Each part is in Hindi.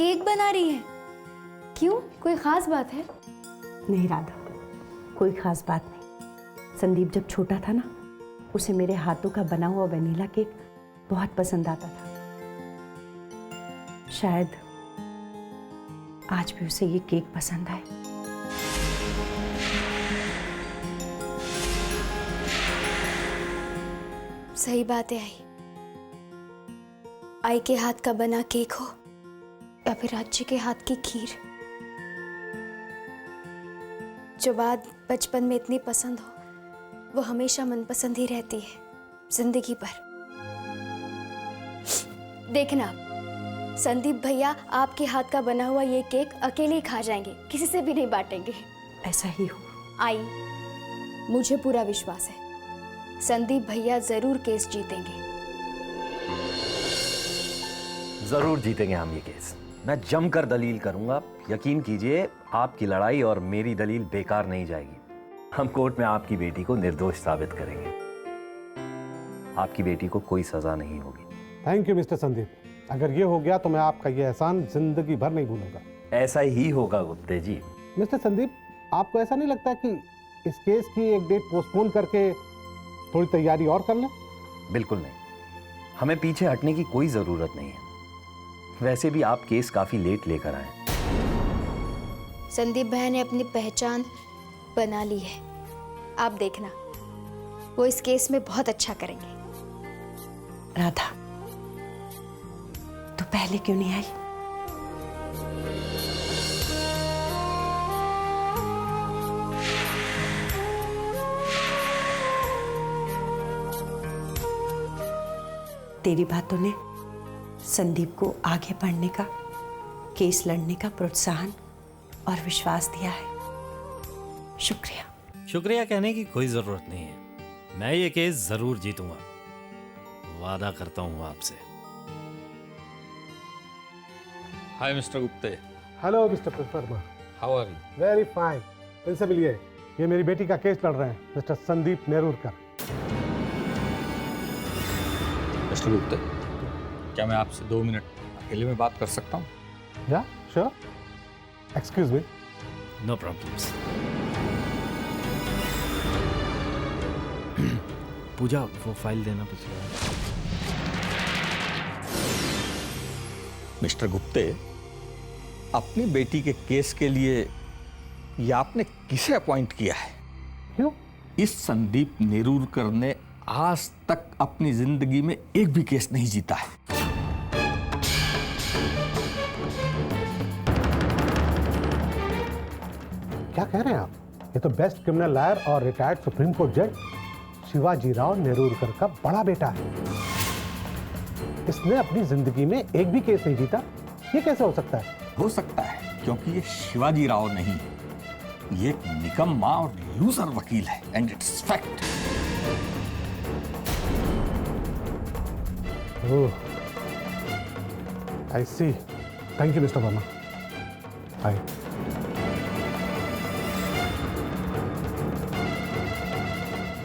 केक बना रही हैं। क्यों, कोई खास बात है? नहीं राधा, कोई खास बात नहीं। संदीप जब छोटा था ना, उसे मेरे हाथों का बना हुआ वनीला केक बहुत पसंद आता था। शायद आज भी उसे ये केक पसंद आए। सही बात है आई के हाथ का बना केक हो या फिर राज्य के हाथ की खीर, जो बात बचपन में इतनी पसंद हो वो हमेशा मनपसंद ही रहती है जिंदगी भर। देखना, संदीप भैया आपके हाथ का बना हुआ ये केक अकेले ही खा जाएंगे, किसी से भी नहीं बांटेंगे। ऐसा ही हो। आई, मुझे पूरा विश्वास है संदीप भैया जरूर केस जीतेंगे। जरूर जीतेंगे हम ये केस। मैं जमकर दलील करूंगा, यकीन कीजिए आपकी लड़ाई और मेरी दलील बेकार नहीं जाएगी। हम कोर्ट में आपकी बेटी को निर्दोष साबित करेंगे। आपकी बेटी को कोई सजा नहीं होगी। Thank you mister Sandeep. अगर ये हो गया तो मैं आपका ये एहसान जिंदगी भर नहीं भूलूंगा। ऐसा ही होगा गुप्ते जी। मिस्टर संदीप, आपको ऐसा नहीं लगता कि इस केस की एक डेट पोस्टपोन करके थोड़ी तैयारी और कर लें? बिल्कुल नहीं, हमें पीछे हटने की कोई जरूरत नहीं है। वैसे भी आप केस काफी लेट लेकर आए। संदीप भैया ने अपनी पहचान बना ली है, आप देखना वो इस केस में बहुत अच्छा करेंगे। राधा, तू पहले क्यों नहीं आई? तेरी बातों ने संदीप को आगे बढ़ने का, केस लड़ने का प्रोत्साहन और विश्वास दिया है। शुक्रिया। शुक्रिया कहने की कोई जरूरत नहीं है। मैं ये केस जरूर जीतूंगा, वादा करता हूं आपसे। Hi mister Gupte. Hello mister Verma. How are you? Very fine. इनसे मिलिए, ये मेरी बेटी का केस लड़ रहे हैं, मिस्टर संदीप नेरूरकर। मिस्टर गुप्ते, क्या मैं आपसे 2 मिनट अकेले में बात कर सकता हूँ? या sure, excuse me. No problems. Pooja, वो फाइल देना पिछले। मिस्टर गुप्ते, अपनी बेटी के केस के लिए ये आपने किसे अपॉइंट किया है? क्यों? इस संदीप नेरूरकर ने आज तक अपनी जिंदगी में एक भी केस नहीं जीता है। क्या कह रहे हैं आप? ये तो बेस्ट क्रिमिनल लॉयर और रिटायर्ड सुप्रीम कोर्ट जज शिवाजी राव नेरूरकर का बड़ा बेटा है। इसने अपनी जिंदगी में एक भी केस नहीं जीता, ये कैसे हो सकता है? हो सकता है क्योंकि ये शिवाजी राव नहीं, ये एक निकम्मा और लूजर वकील है, and it's fact. I see. Thank you mister Verma. Hi.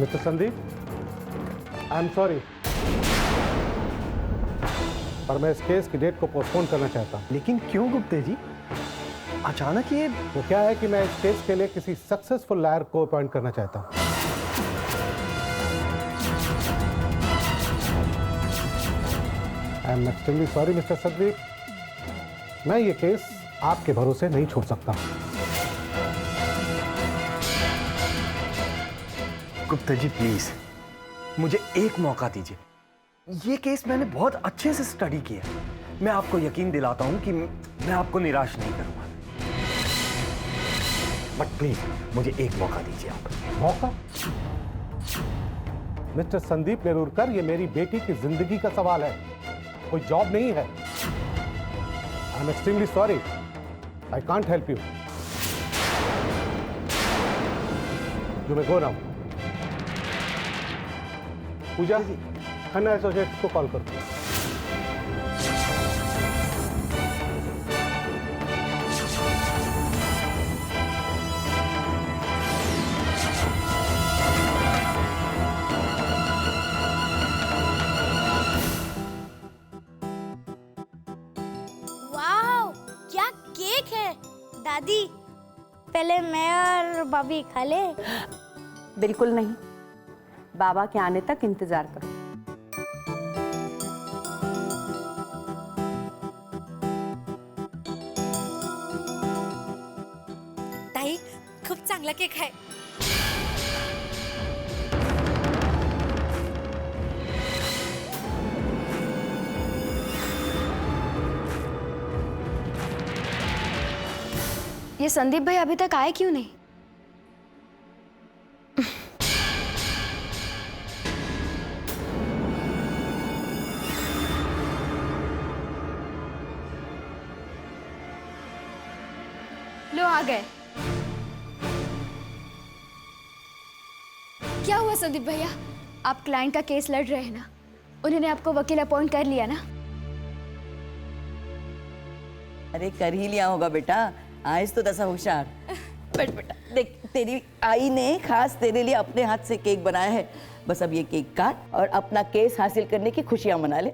Mister Sandeep, I am sorry, पर मैं इस केस की डेट को पोस्टपोन करना चाहता हूँ। लेकिन क्यों गुप्ते जी, अचानक ये? तो क्या है कि मैं इस केस के लिए किसी सक्सेसफुल लॉयर को अपॉइंट करना चाहता हूँ। I am extremely sorry mister Sandeep, मैं ये केस आपके भरोसे नहीं छोड़ सकता। गुप्ता जी प्लीज, मुझे एक मौका दीजिए। ये केस मैंने बहुत अच्छे से स्टडी किया है। मैं आपको यकीन दिलाता हूं कि मैं आपको निराश नहीं करूंगा। बट प्लीज मुझे एक मौका दीजिए आप। मौका? मिस्टर संदीप नेरूरकर, ये मेरी बेटी की जिंदगी का सवाल है, कोई जॉब नहीं है। I am extremely sorry, I can't help you. जो मैं गो रहा हूं। पूजा, खन्ना एसोसिएट्स को कॉल करो। वाओ, दादी, पहले मैं और भाभी खा ले। बिल्कुल नहीं, बाबा के आने तक इंतजार करो। ताई, खूप चांगला केक आहे. ये संदीप भाई अभी तक आए क्यों नहीं? लो आ गए। क्या हुआ संदीप भैया? आप क्लाइंट का केस लड़ रहे हैं ना? उन्होंने आपको वकील अपॉइंट कर लिया ना? अरे कर ही लिया होगा बेटा, आज तो दसा होशियार। बट बेटा देख, तेरी आई ने खास तेरे लिए अपने हाथ से केक बनाया है। बस अब ये केक काट और अपना केस हासिल करने की खुशियां मना ले।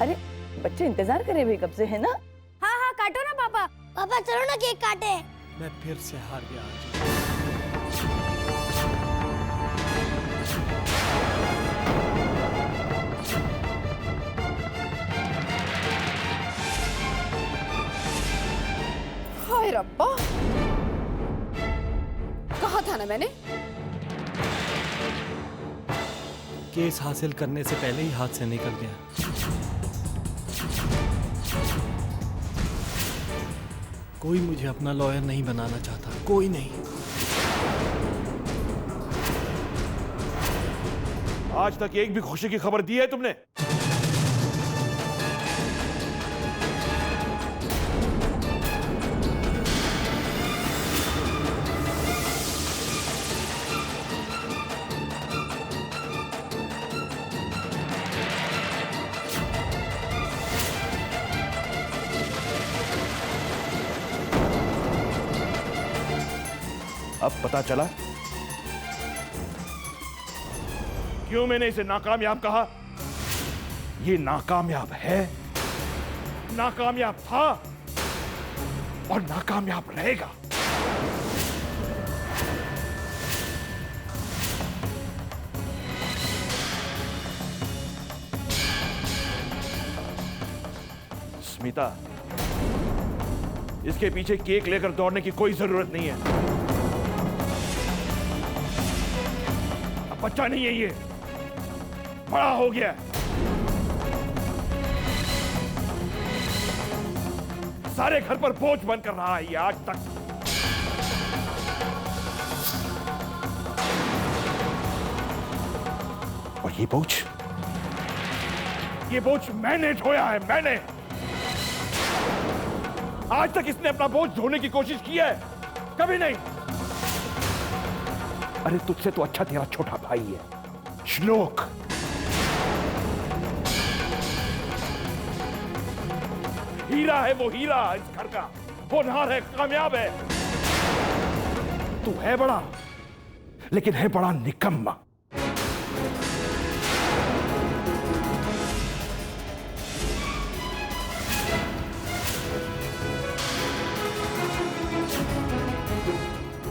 अरे बच्चे इंतजार करे हुए कब से, है ना? हाँ हाँ काटो ना पापा। पापा चलो ना केक काटे। मैं फिर से हार गया आज. हाय रब्बा, कहा था ना मैंने? केस हासिल करने से पहले ही हाथ से निकल गया. कोई मुझे अपना लॉयर नहीं बनाना चाहता, कोई नहीं. आज तक एक भी खुशी की खबर दी है तुमने? अब पता चला क्यों मैंने इसे नाकामयाब कहा. ये नाकामयाब है, नाकामयाब था और नाकामयाब रहेगा. स्मिता, इसके पीछे केक लेकर दौड़ने की कोई जरूरत नहीं है. अब बच्चा नहीं है, ये बड़ा हो गया है. सारे घर पर बोझ बनकर रहा है ये आज तक. और ये बोझ मैंने ढोया है, मैंने. आज तक इसने अपना बोझ ढोने की कोशिश की है? कभी नहीं. अरे तुझसे तो अच्छा तेरा छोटा भाई है, श्लोक. हीरा है वो, हीरा इस घर का. होनहार है, कामयाब है. तू है बड़ा, लेकिन है बड़ा निकम्मा.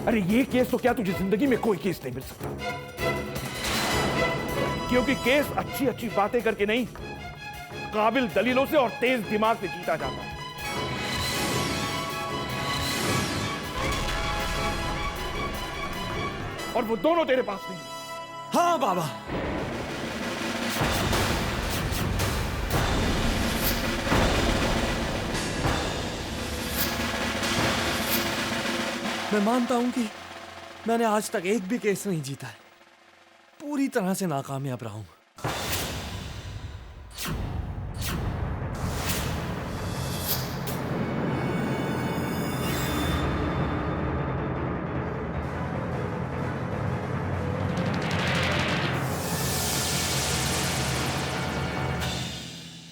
अरे ये केस तो क्या तुझे जिंदगी में कोई केस नहीं मिल सकता, क्योंकि केस अच्छी अच्छी बातें करके नहीं, काबिल दलीलों से और तेज दिमाग से जीता जाता है. और वो दोनों तेरे पास नहीं. हाँ बाबा, मैं मानता हूं कि मैंने आज तक एक भी केस नहीं जीता है. पूरी तरह से नाकामयाब रहा हूं.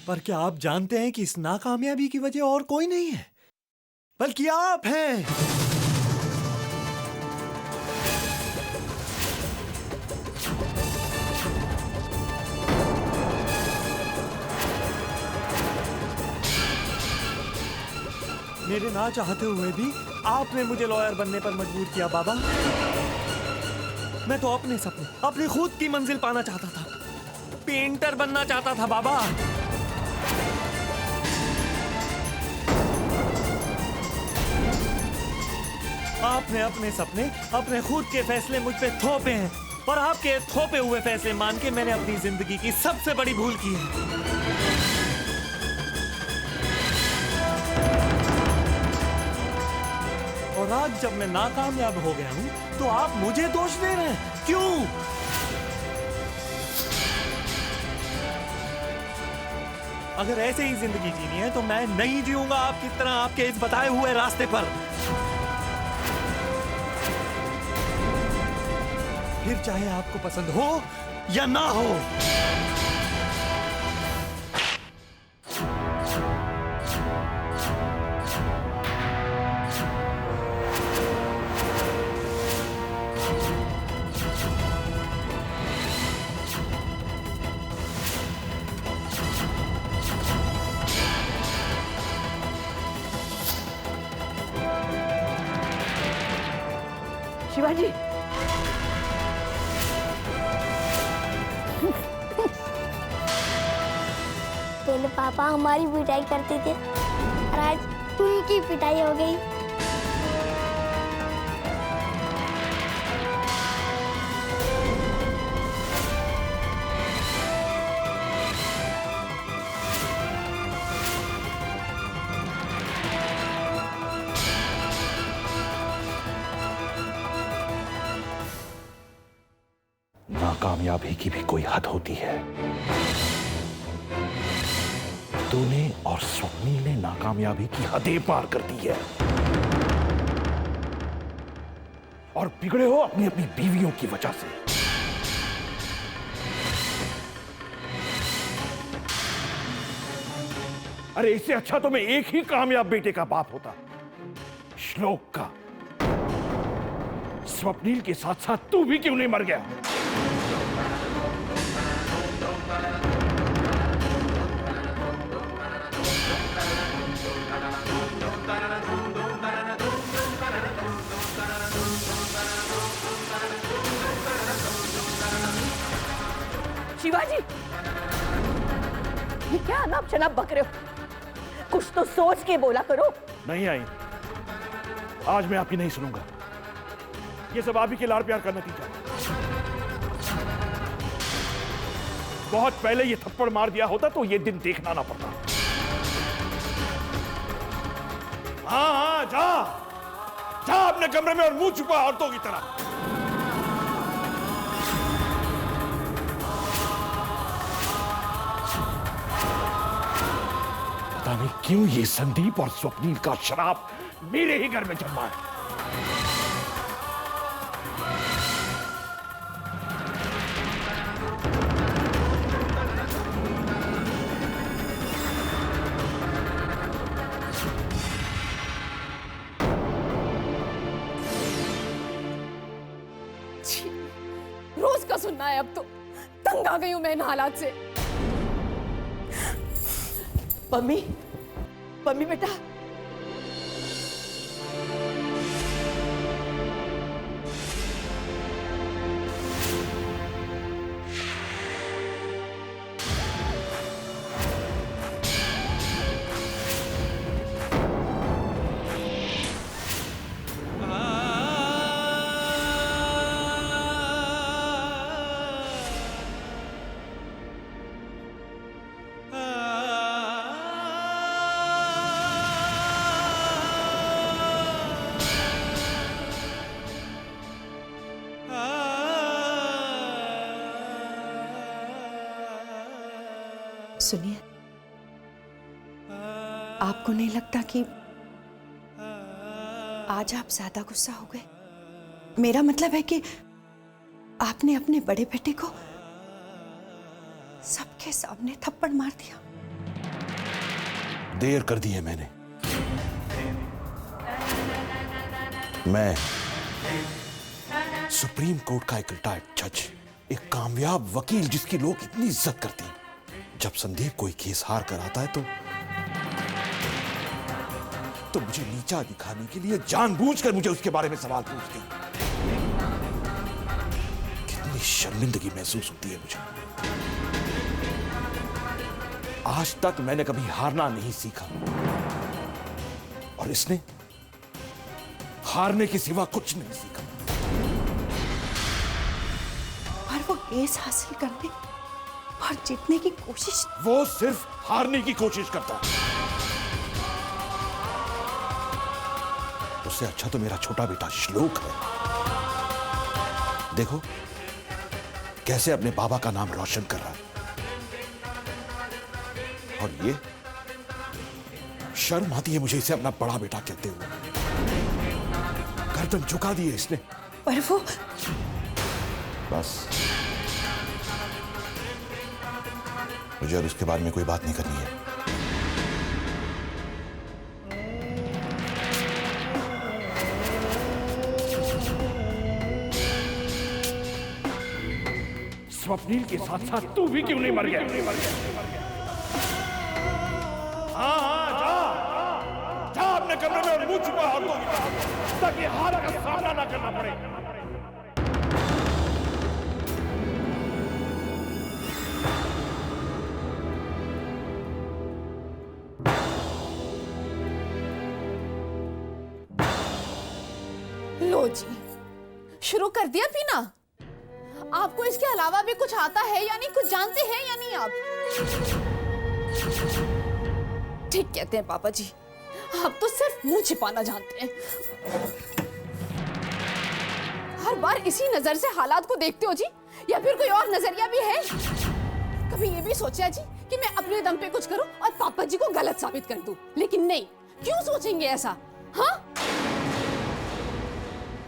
पर क्या आप जानते हैं कि इस नाकामयाबी की वजह और कोई नहीं है, बल्कि आप हैं. मेरे ना चाहते हुए भी आपने मुझे लॉयर बनने पर मजबूर किया बाबा। मैं तो अपने सपने, अपनी खुद की मंजिल पाना चाहता था, पेंटर बनना चाहता था बाबा। आपने अपने सपने, अपने खुद के फैसले मुझ पे थोपे हैं, और आपके थोपे हुए फैसले मान के मैंने अपनी जिंदगी की सबसे बड़ी भूल की है। और आज जब मैं नाकामयाब हो गया हूं, तो आप मुझे दोष दे रहे हैं, क्यों? अगर ऐसे ही जिंदगी जीनी है तो मैं नहीं जीऊंगा आपकी तरह आपके इस बताए हुए रास्ते पर। फिर चाहे आपको पसंद हो या ना हो। शिवाजी, पहले पापा हमारी पिटाई करते थे और आज उनकी पिटाई हो गई। नाकामयाबी की भी कोई हद होती है। तूने और स्वप्निल ने नाकामयाबी की हदें पार कर दी है, और बिगड़े हो अपनी अपनी बीवियों की वजह से। अरे इससे अच्छा तो मैं एक ही कामयाब बेटे का बाप होता, श्लोक का। स्वप्निल के साथ साथ तू भी क्यों नहीं मर गया? शिवाजी, ये क्या अनाप शनाप बक रहे हो? कुछ तो सोच के बोला करो। नहीं आई, आज मैं आपकी नहीं सुनूंगा। ये सब आप ही के लाड़ प्यार का नतीजा है। बहुत पहले ये थप्पड़ मार दिया होता तो ये दिन देखना ना पड़ता। हाँ हाँ, जा जा अपने कमरे में और मुंह छुपा औरतों की तरह। पता नहीं क्यों ये संदीप और स्वप्निल का शराब मेरे ही घर में जन्मा है। रोज का सुनना है, अब तो तंग आ गई हूं मैं इन हालात से। मम्मी, मम्मी बेटा, सुनिए, आपको नहीं लगता कि आज आप ज्यादा गुस्सा हो गए? मेरा मतलब है कि आपने अपने बड़े बेटे को सबके सामने थप्पड़ मार दिया। देर कर दी है मैंने। मैं सुप्रीम कोर्ट का एक रिटायर्ड जज, एक कामयाब वकील जिसकी लोग इतनी इज्जत करते हैं, जब संदीप कोई केस हार कर आता है तो तो मुझे नीचा दिखाने के लिए जानबूझकर मुझे उसके बारे में सवाल पूछती। कितनी शर्मिंदगी महसूस होती है मुझे। आज तक मैंने कभी हारना नहीं सीखा और इसने हारने के सिवा कुछ नहीं सीखा। और वो केस हासिल करने और जीतने की कोशिश, वो सिर्फ हारने की कोशिश करता है। उससे अच्छा तो मेरा छोटा बेटा श्लोक है। देखो कैसे अपने बाबा का नाम रोशन कर रहा है। और ये शर्म आती है मुझे इसे अपना बड़ा बेटा कहते हुए। गर्दन झुका दी है इसने। पर वो बस मुझे और उसके बारे में कोई बात नहीं करनी है। स्वप्निल के साथ साथ तू भी क्यों नहीं मर गया? हाँ हाँ जा जा अपने कमरे में और मुंह छुपा हाथ धो ताकि हार का सामना ना करना पड़े। लो जी, शुरू कर दिया पीना। आपको इसके अलावा भी कुछ आता है या नहीं, कुछ जानते हैं या नहीं आप? ठीक कहते हैं पापा जी, आप तो सिर्फ मुंह छिपाना जानते हैं। हर बार इसी नजर से हालात को देखते हो जी, या फिर कोई और नजरिया भी है? कभी ये भी सोचा जी कि मैं अपने दम पे कुछ करूं और पापा जी को गलत साबित कर दूं, लेकिन नहीं। क्यों सोचेंगे ऐसा? हाँ,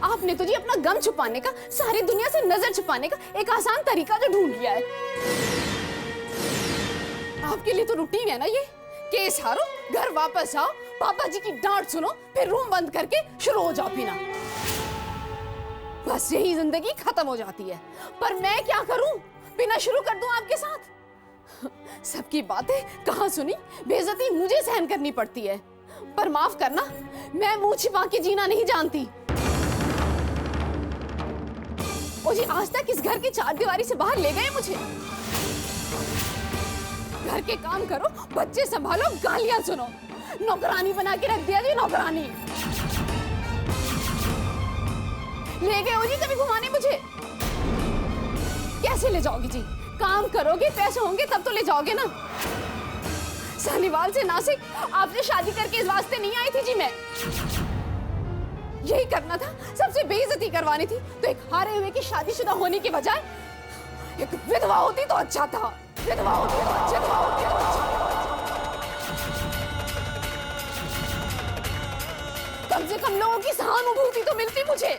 आपने तो जी अपना गम छुपाने का, सारी दुनिया से नजर छुपाने का एक आसान तरीका जो ढूंढ लिया है। आपके लिए तो रूटीन है ना ये। केस हारो, घर वापस आओ, पापा जी की डांट सुनो, फिर रूम बंद करके शुरू हो जाओ पीना। बस यही जिंदगी खत्म हो जाती है। पर मैं क्या करूं? पीना शुरू कर दूं आपके साथ? सबकी बातें कहां सुनी, बेइज्जती मुझे सहन करनी पड़ती है। पर माफ करना, मैं मुंह छिपा के जीना नहीं जानती। ओ जी, आज तक इस घर की चारदीवारी से बाहर ले गए मुझे। घर के काम करो, बच्चे संभालो, गालियां सुनो, नौकरानी बना के रख दिया जी, नौकरानी। ले गए हो जी कभी घुमाने मुझे? कैसे ले जाओगे जी? काम करोगे, पैसे होंगे तब तो ले जाओगे ना। सालीवाल से नासिक आपसे शादी करके इस वास्ते नहीं आई थी जी मैं। यही करना था, सबसे बेइज्जती करवानी थी। तो एक हारे हुए की शादीशुदा होने के बजाय एक विधवा होती तो अच्छा था। विधवा होती तो अच्छा था। कम से कम लोगों की सहानुभूति तो मिलती मुझे।